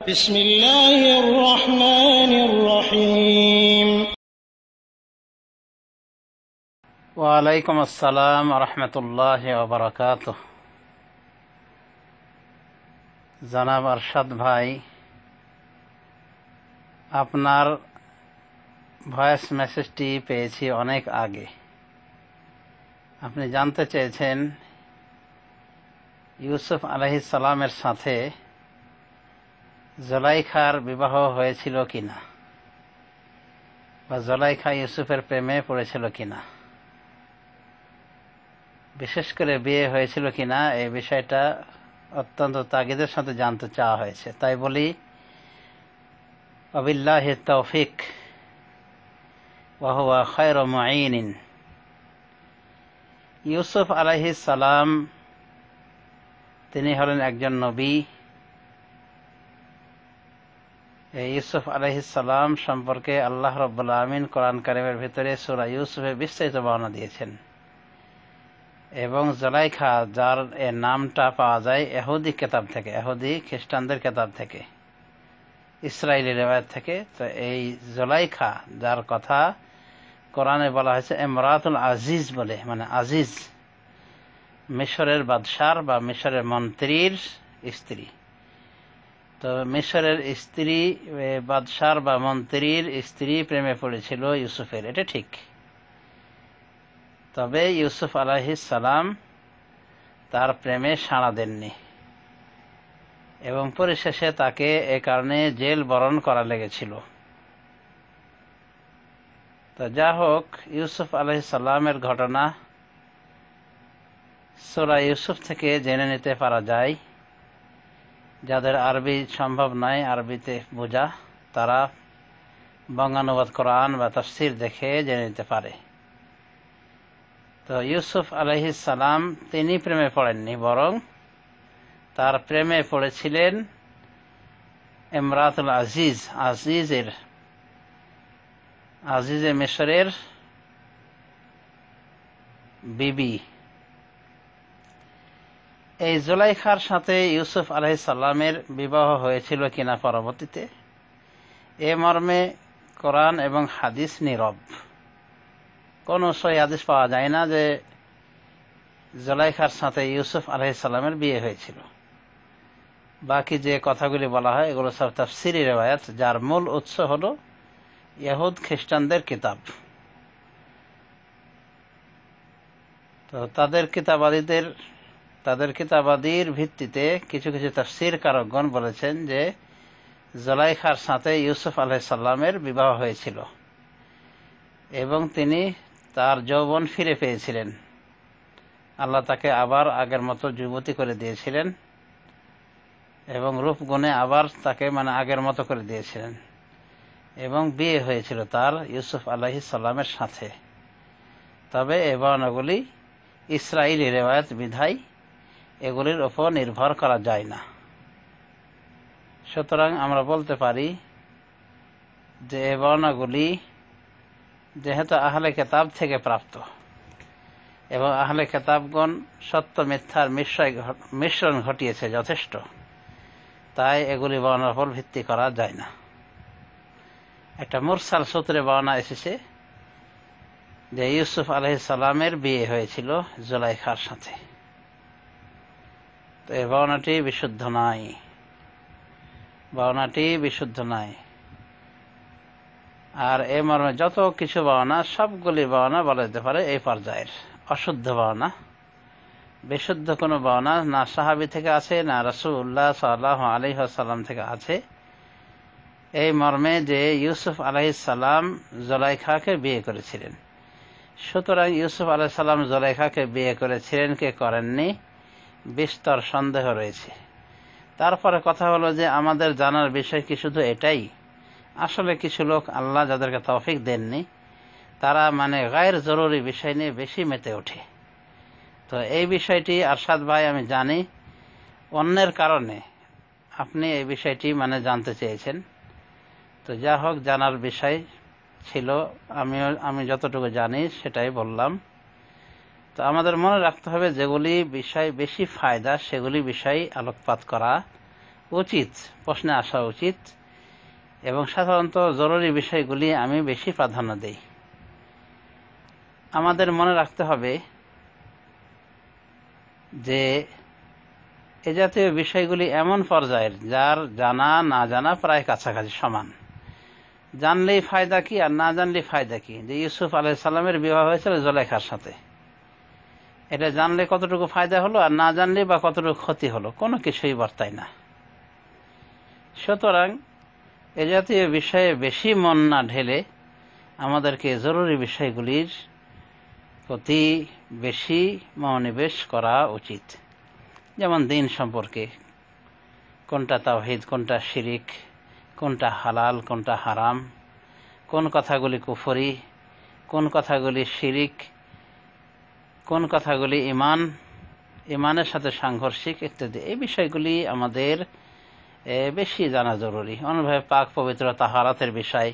بسم الله الرحمن الرحيم ওয়ালাইকুম আসসালাম রহমতুল্লাহ ওবরাকাতুহ। জনাব আরশাদ ভাই, আপনার ভয়েস মেসেজটি পেয়েছি অনেক আগে। আপনি জানতে চেয়েছেন ইউসুফ আলাইহিস সালামের সাথে জুলাইখার বিবাহ হয়েছিল কিনা, বা জুলাইখা ইউসুফের প্রেমে পড়েছিল কিনা, বিশেষ করে বিয়ে হয়েছিল কিনা, এই বিষয়টা অত্যন্ত তাগিদের সাথে জানতে চাওয়া হয়েছে। তাই বলি, ওয়াবিল্লাহি তৌফিক ওয়া হুয়া খায়রু মুঈনিন। ইউসুফ আলাইহিস সালাম তিনি হলেন একজন নবী। এই ইউসুফ আলাইহিস সালাম সম্পর্কে আল্লাহ রাব্বুল আলামিন কোরআন কারীমের ভিতরে সূরা ইউসুফে বিস্তারিত বর্ণনা দিয়েছেন। এবং জুলাইখা, যার এর নামটা পাওয়া যায় ইহুদি কিতাব থেকে, ইহুদি খ্রিস্টানদের কিতাব থেকে, ইসরায়েলি রিওয়ায়াত থেকে। তো এই জুলাইখা, যার কথা কোরআনে বলা হয়েছে ইমরাতুল আজিজ বলে, মানে আজিজ, মিশরের বাদশার বা মিশরের মন্ত্রীর স্ত্রী। তো মিশরের স্ত্রী, বাদশার বা মন্ত্রীর স্ত্রী প্রেমে পড়েছিল ইউসুফের, এটা ঠিক। তবে ইউসুফ আলাইহিস সালাম তার প্রেমে সাড়া দেননি এবং পরিশেষে তাকে এ কারণে জেল বরণ করা লেগেছিল। তো যা হোক, ইউসুফ আলাইহিস সালামের ঘটনা সূরা ইউসুফ থেকে জেনে নিতে পারা যায়। যাদের আরবি সম্ভব নয় আরবিতে বোঝা, তারা বঙ্গানুবাদ কোরআন বা তাফসীর দেখে জেনে নিতে পারে। তো ইউসুফ আলাইহিস সালাম তিনি প্রেমে পড়েননি, বরং তার প্রেমে পড়েছিলেন ইমরাতুল আজিজ, আজিজে মিশরের বিবি। এই জুলাইখার সাথে ইউসুফ আলাইহিস সালামের বিবাহ হয়েছিল কিনা পরবর্তীতে, এ মর্মে কোরআন এবং হাদিস নীরব। কোনো সহিহ হাদিস পাওয়া যায় না যে জুলাইখার সাথে ইউসুফ আলাইহিস সালামের বিয়ে হয়েছিল। বাকি যে কথাগুলি বলা হয় এগুলো সব তাফসীরি রিওয়ায়াত, যার মূল উৎস হলো ইহুদ খ্রিস্টানদের কিতাব। তো তাদের কিতাবাদির ভিত্তিতে কিছু কিছু তাফসীর কারকগণ বলেছেন যে জুলাইখার সাথে ইউসুফ আলাইহিস সালামের বিবাহ হয়েছিল এবং তিনি তার যৌবন ফিরে পেয়েছিলেন। আল্লাহ তাকে আবার আগের মতো যুবতী করে দিয়েছিলেন এবং রূপগুণে আবার তাকে আগের মতো করে দিয়েছিলেন, এবং বিয়ে হয়েছিল তার ইউসুফ আলাইহিস সালামের সাথে। তবে এই বর্ণনাগুলি ইসরায়েলি রিওয়ায়াত বিধায় এগুলির উপর নির্ভর করা যায় না। সুতরাং আমরা বলতে পারি যে এই বর্ণনাগুলি যেহেতু আহলে কিতাব থেকে প্রাপ্ত এবং আহলে কিতাবগণ সত্য মিথ্যার মিশ্রণ ঘটিয়েছে যথেষ্ট, তাই এগুলি বর্ণনার উপর ভিত্তি করা যায় না। একটা মুরসাল সূত্রে বর্ণনা এসেছে যে ইউসুফ আলাইহিস সালামের বিয়ে হয়েছিল জুলাইখার সাথে। তো এই বর্ণনাটি বিশুদ্ধ নাই। আর এ মর্মে যত কিছু বর্ণনা, সবগুলি বর্ণনা বলা যেতে পারে এই পর্যায়ের অশুদ্ধ বর্ণনা। বিশুদ্ধ কোনো বর্ণনা না সাহাবী থেকে আছে, না রাসূলুল্লাহ সাল্লাল্লাহু আলাইহি ওয়াসাল্লাম থেকে আছে এই মর্মে যে ইউসুফ আলাইহিস সালাম জুলাইখাকে বিয়ে করেছিলেন। সুতরাং ইউসুফ আলাইহিস সালাম জুলাইখাকে বিয়ে করেছিলেন কে করেননি, বিস্তর সন্দেহ রয়েছে। তারপরে কথা হলো যে আমাদের জানার বিষয় কি শুধু এটাই? আসলে কিছু লোক আল্লাহ যাদেরকে তৌফিক দেননি, তারা গায়ের জরুরি বিষয় নিয়ে বেশি মেতে ওঠে। তো এই বিষয়টি আরশাদ ভাই আমি জানি অন্যের কারণে আপনি এই বিষয়টি জানতে চেয়েছেন। তো যা হোক, জানার বিষয় ছিল, আমি যতটুকু জানি সেটাই বললাম। তো আমাদের মনে রাখতে হবে যেগুলি বিষয় বেশি ফায়দা সেগুলি বিষয় আলোকপাত করা উচিত, প্রশ্নে আসা উচিত, এবং সাধারণত জরুরি বিষয়গুলি আমি বেশি প্রাধান্য দেই। আমাদের মনে রাখতে হবে যে এ জাতীয় বিষয়গুলি এমন পর্যায়ের যার জানা না জানা প্রায় কাছাকাছি সমান। জানলেই ফায়দা কি আর না জানলেই ফায়দা কি? যে ইউসুফ আলাইহিস সালামের বিবাহ হয়েছিল জুলাইখার সাথে, এটা জানলে কতটুকু ফায়দা হলো আর না জানলে বা কতটুকু ক্ষতি হলো, কোনো কিছুই বর্তায় না। সুতরাং এ জাতীয় বিষয়ে বেশি মন না ঢেলে আমাদেরকে জরুরি বিষয়গুলির প্রতি বেশি মনোনিবেশ করা উচিত। যেমন দিন সম্পর্কে, কোনটা তাওহীদ, কোনটা শিরিক, কোনটা হালাল, কোনটা হারাম, কোন কথাগুলি কুফরি, কোন কথাগুলি শিরিক, কোন কথাগুলি ইমানের সাথে সাংঘর্ষিক ইত্যাদি, এই বিষয়গুলি আমাদের বেশি জানা জরুরি। অনুভাবে পাক পবিত্র তাহারাতের বিষয়,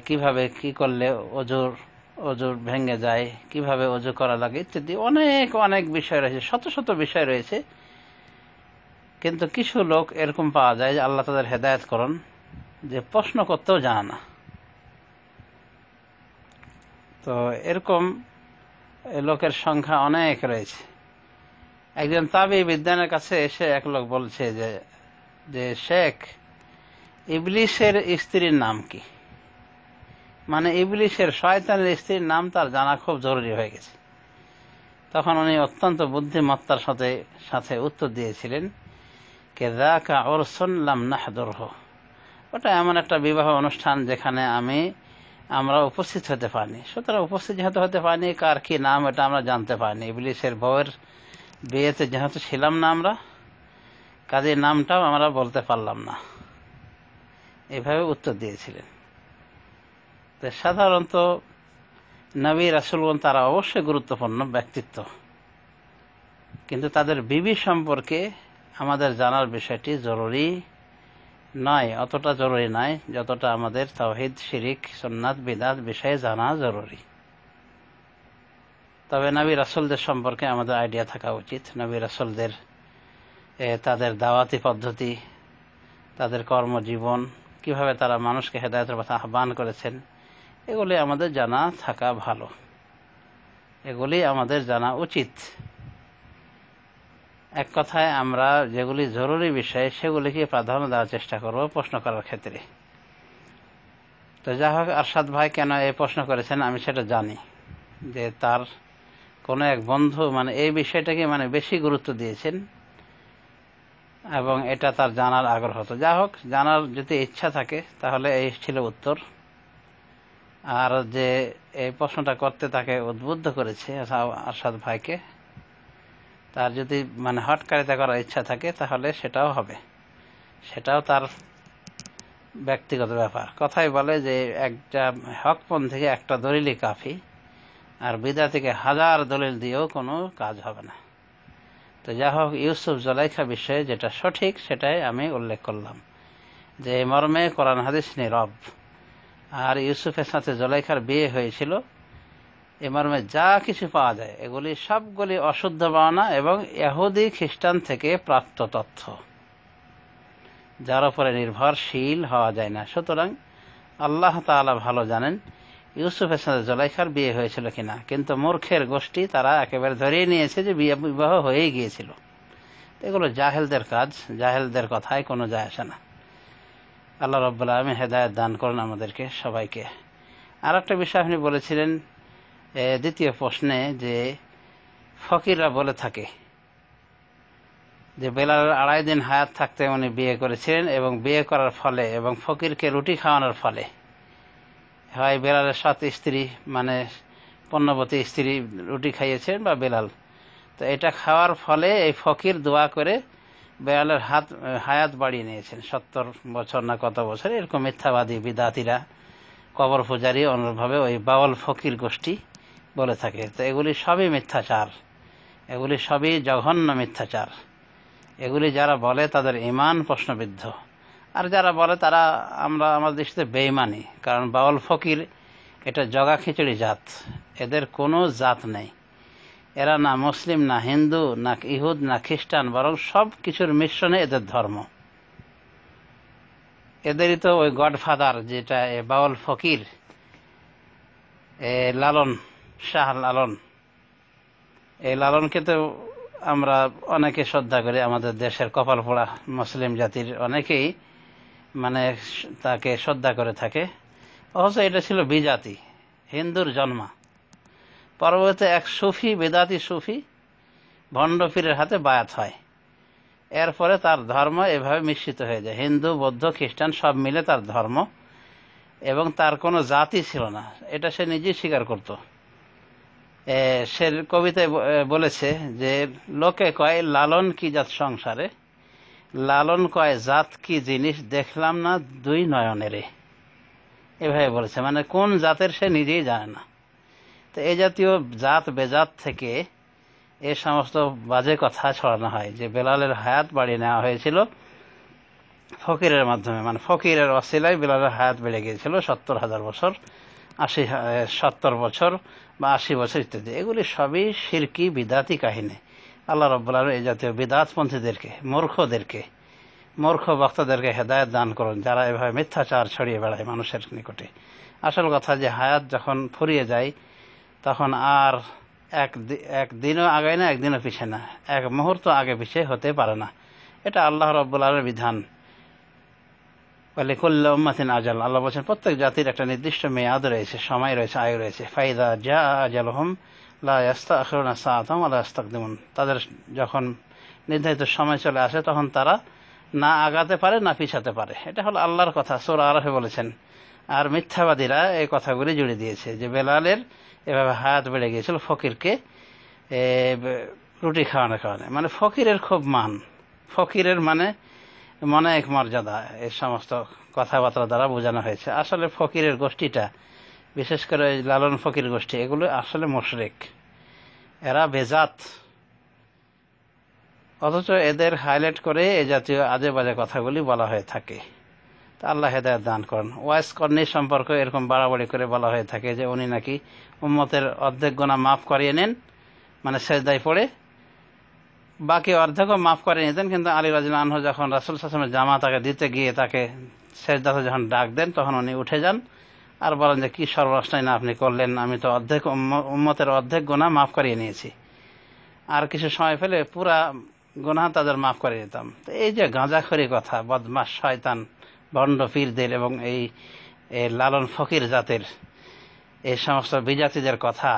কিভাবে কি করলে অজুর ভেঙে যায়, কিভাবে অজু করা লাগে ইত্যাদি অনেক অনেক বিষয় রয়েছে, শত শত বিষয় রয়েছে। কিন্তু কিছু লোক এরকম পাওয়া যায় যে আল্লাহ তাদের হেদায়েত করুন, যে প্রশ্ন করতেও জানা না। তো এরকম লোকের সংখ্যা অনেক রয়েছে। একজন তাবী বিদ্বানের কাছে এসে এক লোক বলছে যে শেখ, ইবলিসের স্ত্রীর নাম কি? মানে ইবলিসের, শয়তানের স্ত্রীর নাম তার জানা খুব জরুরি হয়ে গেছে। তখন উনি অত্যন্ত বুদ্ধিমত্তার সাথে উত্তর দিয়েছিলেন, কে যাকা উরসুন লাম নাহদুরহু, ওটা এমন একটা বিবাহ অনুষ্ঠান যেখানে আমরা উপস্থিত হতে পারিনি। সুতরাং উপস্থিত যেহেতু হতে পারিনি, কার কি নাম এটা আমরা জানতে পারিনি। ইবলিসের বউয়ের বিয়েতে যেহেতু ছিলাম না আমরা, কাজে নামটাও আমরা বলতে পারলাম না। এভাবে উত্তর দিয়েছিলেন। তো সাধারণত নবী রাসূলগণ তারা অবশ্যই গুরুত্বপূর্ণ ব্যক্তিত্ব, কিন্তু তাদের বিবি সম্পর্কে আমাদের জানার বিষয়টি জরুরি নয়, অতটা জরুরি নয় যতটা আমাদের তাওহীদ, শিরিক, সুন্নাত, বিদআত বিষয়ে জানা জরুরি। তবে নবী রাসূলদের সম্পর্কে আমাদের আইডিয়া থাকা উচিত। নবী রাসূলদের তাদের দাওয়াতি পদ্ধতি, তাদের কর্মজীবন, কিভাবে তারা মানুষকে হেদায়েতের পথে আহ্বান করেছেন, এগুলি আমাদের জানা থাকা ভালো, এগুলি আমাদের জানা উচিত। এক কথায় আমরা যেগুলি জরুরি বিষয় সেগুলিকে প্রাধান্য দেওয়ার চেষ্টা করব প্রশ্ন করার ক্ষেত্রে। তো যা হোক, আরশাদ ভাই কেন এই প্রশ্ন করেছেন আমি সেটা জানি, যে তার কোনো এক বন্ধু এই বিষয়টাকে বেশি গুরুত্ব দিয়েছেন এবং এটা তার জানার আগ্রহ। তো যা হোক, জানার যদি ইচ্ছা থাকে তাহলে এই ছিল উত্তর। আর যে এই প্রশ্নটা করতে তাকে উদ্বুদ্ধ করেছে আরশাদ ভাইকে, তার যদি হটকারিতা করার ইচ্ছা থাকে তাহলে সেটাও হবে, সেটাও তার ব্যক্তিগত ব্যাপার। কথাই বলে যে একটা হকপন্থীকে একটা দলিলই কাফি, আর বিদআতীকে হাজার দলিল দিয়েও কোনো কাজ হবে না। তো যা হোক, ইউসুফ জুলাইখা বিষয়ে যেটা সঠিক সেটাই আমি উল্লেখ করলাম, যে এই মর্মে কোরআন হাদিস নীরব। আর ইউসুফের সাথে জুলাইখার বিয়ে হয়েছিল, এ মর্মে যা কিছু পাওয়া যায় এগুলি সবগুলি অশুদ্ধ বানানো এবং ইহুদি খ্রিস্টান থেকে প্রাপ্ত তথ্য, যার উপরে নির্ভরশীল হওয়া যায় না। সুতরাং আল্লাহ তাআলা ভালো জানেন ইউসুফের সাথে জুলাইখার বিয়ে হয়েছিল কিনা, কিন্তু মূর্খের গোষ্ঠী তারা একেবারে ধরিয়ে নিয়েছে যে বিবাহ হয়েই গিয়েছিল। এগুলো জাহেলদের কাজ, জাহেলদের কথায় কোনো যায় আসে না। আল্লাহ রাব্বুল আলামিন হেদায়েত দান করুন আমাদেরকে সবাইকে। আর একটা বিষয় আপনি বলেছিলেন দ্বিতীয় প্রশ্নে, যে ফকিররা বলে থাকে যে বেলালের 2.5 দিন হায়াত থাকতে উনি বিয়ে করেছিলেন, এবং বিয়ে করার ফলে এবং ফকিরকে রুটি খাওয়ানোর ফলে, হয় বেলালের 7 স্ত্রী পণ্যবতী স্ত্রী রুটি খাইয়েছেন বা বেলাল, তো এটা খাওয়ার ফলে এই ফকির দোয়া করে বেলালের হায়াত বাড়িয়ে নিয়েছেন 70 বছর না কত বছর, এরকম মিথ্যাবাদী বিদআতীরা, কবর পূজারী, অনুরূপভাবে ওই বাউল ফকির গোষ্ঠী বলে থাকে। তো এগুলি সবই মিথ্যাচার, এগুলি সবই জঘন্য মিথ্যাচার। এগুলি যারা বলে তাদের ঈমান প্রশ্নবিদ্ধ, আর যারা বলে তারা আমাদের দৃষ্টিতে বেঈমানি। কারণ বাউল ফকির এটা জগা খিচুড়ি জাত, এদের কোনো জাত নেই। এরা না মুসলিম, না হিন্দু, না ইহুদ, না খ্রিস্টান, বরং সব কিছুর মিশ্রণে এদের ধর্ম। এদেরই তো ওই গডফাদার, যেটা বাউল ফকির লালন শাহ লালন, এই লালনকে তো আমরা অনেকে শ্রদ্ধা করি। আমাদের দেশের কপাল পোড়া মুসলিম জাতির অনেকেই মানে তাকে শ্রদ্ধা করে থাকে। অথচ এটা ছিল বিজাতি, হিন্দুর জন্মা। পরবর্তী এক সুফি, বেদাতি সুফি ভণ্ড পীরের হাতে বায়াত হয়। এরপরে তার ধর্ম এভাবে মিশ্রিত হয়ে যায়, হিন্দু, বৌদ্ধ, খ্রিস্টান সব মিলে তার ধর্ম, এবং তার কোনো জাতি ছিল না, এটা সে নিজেই স্বীকার করত। সে কবিতায় বলেছে যে, লোকে কয় লালন কি জাত সংসারে, লালন কয় জাত কি জিনিস দেখলাম না দুই নয়নেরে। এভাবে বলেছে, মানে কোন জাতের সে নিজেই জানে না। তো এই জাতীয় জাত বেজাত থেকে এ সমস্ত বাজে কথা ছড়ানো হয় যে বেলালের হায়াত বাড়িয়ে নেওয়া হয়েছিল ফকিরের মাধ্যমে, মানে ফকিরের অসিলায় বেলালের হায়াত বেড়ে গিয়েছিল 70,000 বছর, 70 বছর বা 80 বছর ইত্যাদি। এগুলি সবই শিরকি বিদাতি কাহিনী। আল্লাহ রাব্বুল আলামিন এই জাতীয় বিদাতপন্থীদেরকে, মূর্খ বক্তাদেরকে হেদায়েত দান করুন, যারা এভাবে মিথ্যাচার ছড়িয়ে বেড়ায় মানুষের নিকটে। আসল কথা যে হায়াত যখন ফুরিয়ে যায় তখন আর একদিনও আগায় না, একদিনও পিছিয়ে না, এক মুহূর্ত আগে পিছিয়ে হতে পারে না। এটা আল্লাহ রাব্বুল আলামিনের বিধান। লিকুল্লি উম্মাতিন আজাল, আল্লাহ বলছেন প্রত্যেক জাতির একটা নির্দিষ্ট মেয়াদ রয়েছে, সময় রয়েছে, আয়ু রয়েছে। ফাইদা জা আজালুহুম লা ইস্তাখিরুনা সাআতাম ওয়া লা ইস্তাকদিমুন, তাদের যখন নির্ধারিত সময় চলে আসে তখন তারা না আগাতে পারে না পিছাতে পারে। এটা হলো আল্লাহর কথা, সূরা আরাফে বলেছেন। আর মিথ্যাবাদীরা এই কথাগুলি জুড়ে দিয়েছে যে বেলালের এভাবে হায়াত বেড়ে গিয়েছিল ফকিরকে রুটি খাওয়ানো, মানে ফকিরের খুব মান, ফকিরের মানে মনে এক মর্যাদা, এই সমস্ত কথাবার্তা দ্বারা বোঝানো হয়েছে। আসলে ফকিরের গোষ্ঠীটা, বিশেষ করে লালন ফকির গোষ্ঠী, এগুলো আসলে মুশরিক, এরা বেজাত। অথচ এদের হাইলাইট করে এ জাতীয় আজে বাজে কথাগুলি বলা হয়ে থাকে। তা আল্লাহ হেদায়েত দান করেন। ওয়াইস কর্নি সম্পর্কে এরকম বাড়াবাড়ি করে বলা হয়ে থাকে যে উনি নাকি উম্মতের অর্ধেক গুনাহ মাফ করিয়ে নেন, মানে সেজদায় পড়ে, বাকি অর্ধেকও মাফ করে নিতেন। কিন্তু আলী রাদিয়াল্লাহু আনহু যখন রাসূল সাল্লাল্লাহু আলাইহি ওয়াসাল্লামের জামা তাকে দিতে গিয়ে তাকে সেজদাতে যখন ডাক দেন, তখন উনি উঠে যান আর বলেন যে কি সর্বনাশটাই না আপনি করলেন, আমি তো উম্মতের অর্ধেক গুনাহ মাফ করিয়ে নিয়েছি, আর কিছু সময় পেলে পুরা গুনাহ তাদের মাফ করে দিতাম। তো এই যে গাঁজাখড়ি কথা, বদমাশ শয়তান ভণ্ড পীরদের এবং এই লালন ফকির জাতের এই সমস্ত বিজাতিদের কথা,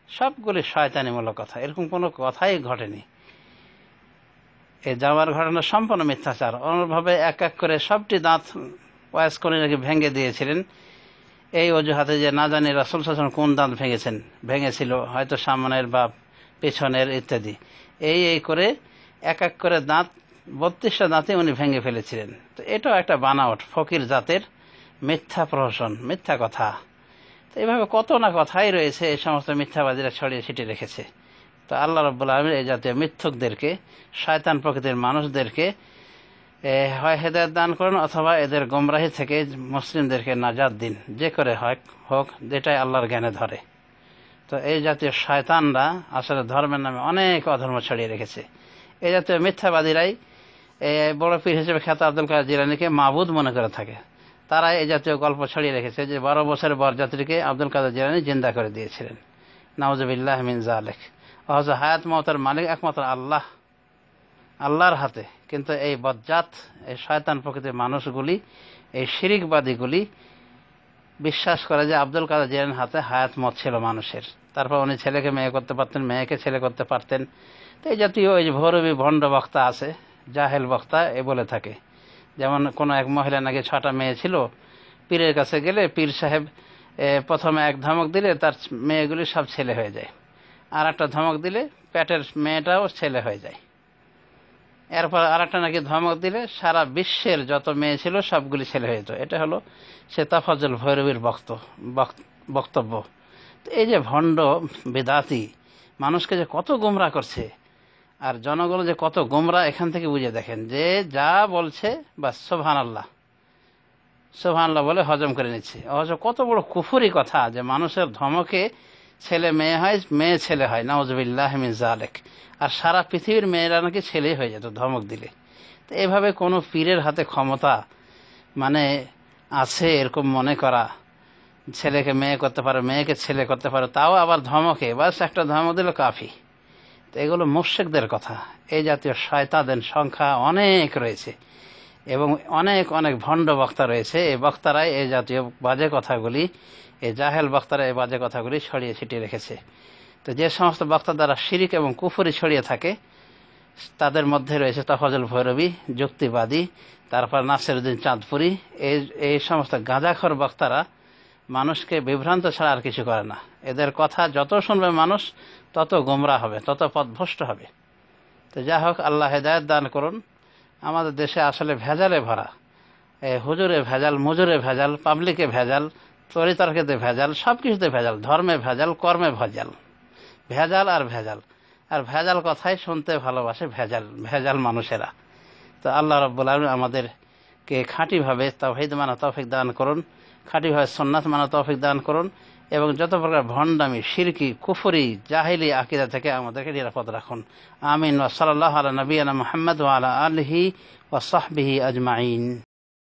সবগুলি শয়তানিমূলক কথা, এরকম কোনো কথাই ঘটেনি। এই জামার ঘটনা সম্পূর্ণ মিথ্যাচার। অনুরূপভাবে এক এক করে সবটি দাঁত ওয়াইস করে নাকি ভেঙে দিয়েছিলেন এই অজুহাতে যে না জানি রাসূল সাল্লাল্লাহু আলাইহি ওয়াসাল্লাম কোন দাঁত ভেঙেছিল, হয়তো সামনের বা পেছনের ইত্যাদি, এই করে এক এক করে দাঁত 32টা দাঁতে উনি ভেঙে ফেলেছিলেন। তো এটাও একটা বানাওয়াট, ফকির জাতের মিথ্যা প্রহসন, মিথ্যা কথা। তো এইভাবে কত না কথাই রয়েছে, এই সমস্ত মিথ্যাবাদীরা ছড়িয়ে ছিটিয়ে রেখেছে। তো আল্লাহ রাব্বুল আলামিন এই জাতীয় মিথ্যুকদেরকে, শয়তান প্রকৃতির মানুষদেরকে হয় হেদায়েত দান করুন, অথবা এদের গোমরাহি থেকে মুসলিমদেরকে নাজাত দিন, যে করে হোক, যেটাই আল্লাহর জ্ঞানে ধরে। তো এই জাতীয় শয়তানরা আসলে ধর্মের নামে অনেক অধর্ম ছড়িয়ে রেখেছে। এই জাতীয় মিথ্যাবাদীরাই বড় পীর হিসেবে খ্যাত আব্দুল কাদের জিলানীকে মাবুদ মনে করে থাকে। তারা এই জাতীয় গল্প ছড়িয়ে রেখেছে যে 12 বছরের বরযাত্রীকে আব্দুল কাদের জিলানী জিন্দা করে দিয়েছিলেন। নাউজুবিল্লাহ মিন যালিক। অথচ হায়াত মওতের মালিক একমাত্র আল্লাহর হাতে। কিন্তু এই বজ্জাত, এই শয়তান প্রকৃতির মানুষগুলি, এই শিরিকবাদীগুলি বিশ্বাস করে যে আব্দুল কাদের জিলানীর হাতে হায়াত মত ছিল মানুষের। তারপর উনি ছেলেকে মেয়ে করতে পারতেন, মেয়েকে ছেলে করতে পারতেন। তো এই জাতীয় ওই যে ভৌরবী ভণ্ড বক্তা আছে, জাহেল বক্তা, এ বলে থাকে। যেমন কোনো এক মহিলা নাকি 6টা মেয়ে ছিল, পীরের কাছে গেলে পীর সাহেব প্রথমে এক ধমক দিলে তার মেয়েগুলি সব ছেলে হয়ে যায়, আর একটা ধমক দিলে পেটের মেয়েটাও ছেলে হয়ে যায়। এরপর আর একটা নাকি ধমক দিলে সারা বিশ্বের যত মেয়ে ছিল সবগুলি ছেলে হয়ে যেত। এটা হলো সে তাফাজ্জুল ভৈরবীর বক্তব্য। তো এই যে ভণ্ড বেদাতি মানুষকে যে কত গোমরা করছে, আর জনগণ যে কত গোমরা, এখান থেকে বুঝে দেখেন যে যা বলছে বা সুবহানাল্লাহ বলে হজম করে নিচ্ছে। অথচ কত বড় কুফরি কথা যে মানুষের ধমকে ছেলে মেয়ে হয়, মেয়ে ছেলে হয়, নাউজুবিল্লাহ মিন যালিক। আর সারা পৃথিবীর মেয়েরা নাকি ছেলেই হয়ে যেত ধমক দিলে। তো এভাবে কোনো পীরের হাতে ক্ষমতা মানে আছে এরকম মনে করা, ছেলেকে মেয়ে করতে পারে, মেয়েকে ছেলে করতে পারে, তাও আবার ধমকে, বাস একটা ধমক দিল কাফি। তো এগুলো মুশরিকদের কথা। এই জাতীয় শয়তানদের সংখ্যা অনেক রয়েছে এবং অনেক অনেক ভণ্ড বক্তা রয়েছে। এই বক্তারাই এই জাতীয় বাজে কথাগুলি, এই জাহেল বক্তারা এই বাজে কথাগুলি ছড়িয়ে ছিটিয়ে রেখেছে। তো যে সমস্ত বক্তা দ্বারা শিরিক এবং কুফরি ছড়িয়ে থাকে তাদের মধ্যে রয়েছে তফাজুল ভৈরবী, যুক্তিবাদী, তারপর নাসিরউদ্দিন চাঁদপুরি। এই সমস্ত গাঁজাখোর বক্তারা মানুষকে বিভ্রান্ত ছাড়া আর কিছু করে না। এদের কথা যত শুনবে মানুষ তত গোমরা হবে, তত পথভ্রষ্ট হবে। তো যা হোক, আল্লাহ হেদায়েত দান করুন। আমাদের দেশে আসলে ভেজালে ভরা, হুজুরে ভেজাল, মুজুরে ভেজাল, পাবলিকে ভেজাল, তরিতরকারিতে ভেজাল, সব কিছুতে ভেজাল, ধর্মে ভেজাল, কর্মে ভেজাল, ভেজাল আর ভেজাল। আর ভেজাল কথাই শুনতে ভালোবাসে ভেজাল ভেজাল মানুষেরা। তো আল্লাহ রাব্বুল আলামিন আমাদেরকে খাঁটিভাবে তাওহীদ মানা তৌফিক দান করুন, খাঁটিভাবে সুন্নাত মানা তৌফিক দান করুন, এবং যত প্রকার ভণ্ডামি, শিরকি, কুফরি, জাহিলি আকীদা থেকে আমাদেরকে নিরাপদ রাখুন। আমিন। ওয়া সাল্লাল্লাহু আলা নবিয়িনা মুহাম্মদ ওয়া আলা আলিহি ওয়া সাহবিহি আজমাইন।